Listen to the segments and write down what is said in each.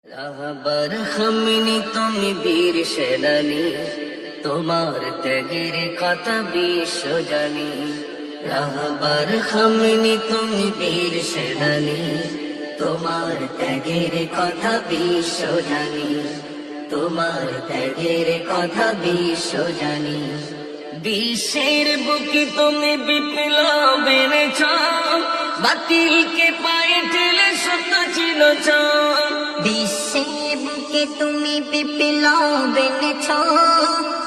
রাহবার Khamenei তুমি বীর সেনানী, তোমার ত্যাগের কথা বিশ্ব জানি। রাহবার খামিনি তুমি বীর সেনানী, তোমার ত্যাগের কথা বিশ্ব জানি। তোমার ত্যাগের কথা বিশ্ব জানি। বিশ্বের বুকে তুমি বিপ্লব এনেছ, বাতিলকে পায়ে ঠেলে সত্য চিনেছ। বিশ্বের বুকে তুমি বিপ্লব এনেছ,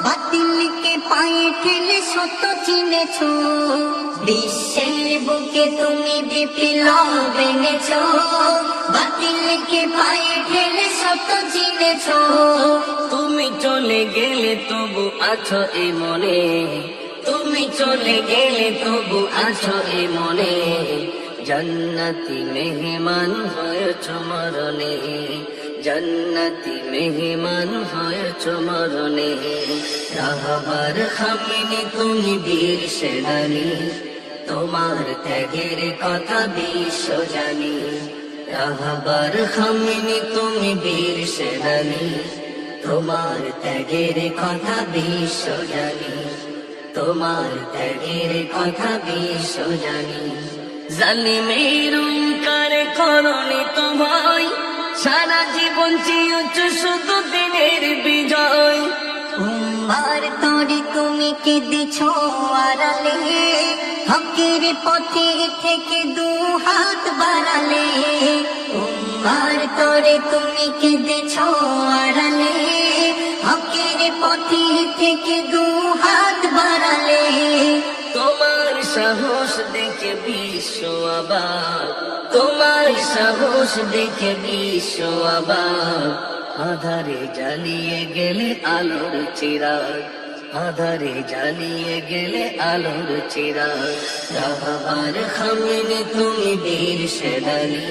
বাতিলকে পায়ে ঠেলে সত্য চিনেছ। বিশ্বের বুকে তুমি বিপ্লব এনেছ, বাতিলকে পায়ে ঠেলে সত্য চিনেছ। তুমি চলে গেলে তবু আছো এই মনে, তুমি চলে গেলে তবু আছো এই মনে। জান্নাতি মেহমান হয়েছ মরণে, জান্নাতি মেহমান হয়েছ মরণে। রাহবার খামিনি তুমি বীর সেনানী, তোমার ত্যাগের কথা বিশ্ব জানি। রাহবার খামিনি তুমি বীর সেনানী, তোমার ত্যাগের কথা বিশ্ব জানি। তোমার ত্যাগের কথা বিশ্ব জানি। জালিমের হুঙ্কার করনি তো ভয়, সারা জীবন চেয়েছ শুধু দিনের বিজয়। উম্মার তরে তুমি কেঁদেছ আড়ালে, হকের পথে থেকে দু হাত বাড়ালে। উম্মার তরে তুমি কেঁদেছ আড়ালে, হকের পথে থেকে দু হাত বাড়ালে। তোমার সাহস দেখে বিশ্ব অবাক, তোমার সাহস দেখে বিশ্ব অবাক। আধারে জ্বালিয়ে গেলে আলোর চিরাগ, আধারে জ্বালিয়ে গেলে আলোর চিরাগ। রাহবার খামিনি তুমি বীর সেনানী,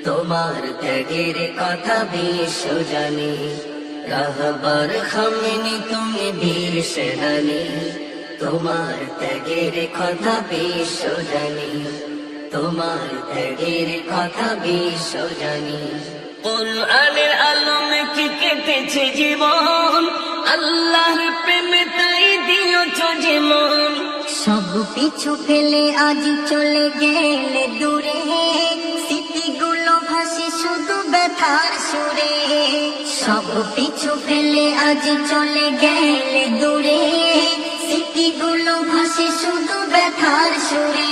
তোমার ত্যাগের কথা বিশ্ব জানি। রাহবার খামিনি তুমি বীর সেনানী, তোমার ত্যাগের কথা বিশ্ব জানি। তোমার ত্যাগের কথা বিশ্ব জানি। কুরআনের আলোয় কি কেটেছে জীবন, আল্লাহর প্রেমে তাই দিয়েছ জীবন। সব পিছু ফেলে আজ চলে গেলে দূরে, স্মৃতিগুলো ভাসে শুধু ব্যথার সুরে। সব পিছু ফেলে আজ চলে গেলে দূরে, স্মৃতিগুলো ভাসে শুধু ব্যথার সুরে।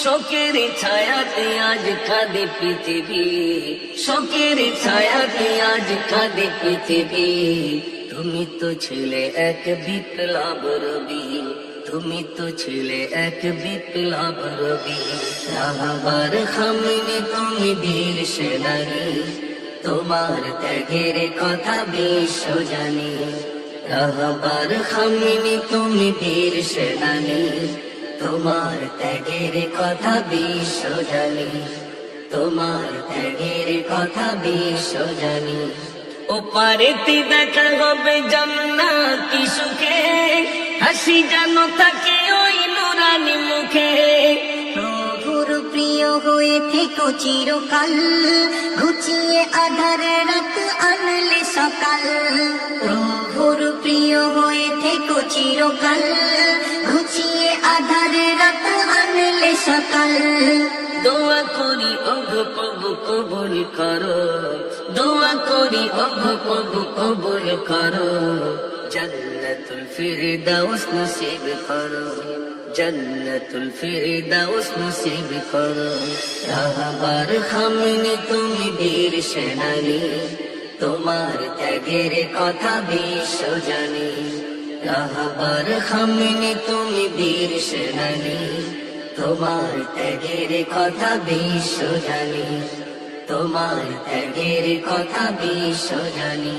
শোকের ছায়াতে আজ কাঁদে পৃথিবী, শোকের ছায়াতে আজ কাঁদে পৃথিবী। তুমি তো ছিলে এক বিপ্লব রবি, তুমি তো ছিলে এক বিপ্লব রবি। রাহবার খামিনি তুমি বীর সেনানী, তোমার ত্যাগের কথা বিশ্ব জানি। রাহবার খামিনি তুমি বীর সেনানী, তোমার ত্যাগের কথা বিশ্ব জানি। তোমার ত্যাগের কথা বিশ্ব জানি। ওপারেতে দেখা হবে জান্নাতি সুখে, হাসি যেন থাকে ওই নুরানি মুখে। প্রভুর প্রিয় হয়ে থেকো চিরকাল, ঘুচিয়ে আধার রাত আনলে সকাল। প্রভুর প্রিয় হয়ে থেকো চিরকাল, ঘুচিয়ে আধার রাত আনলে সকাল। দোয়া করি ওগো প্রভু কবুল করো, দোয়া করি ওগো প্রভু কবুল করো। জান্নাতুল ফিরদাউস নসিব করো, জান্নাতুল ফিরদাউস নসিব করো। রাহবার খামিনি তুমি বীর সেনানী, তোমার ত্যাগের কথা বিশ্ব জানি। রাহবার খামিনি তুমি বীর সেনানী, তোমার ত্যাগের কথা বিশ্ব জানি। তোমার ত্যাগের কথা বিশ্ব জানি।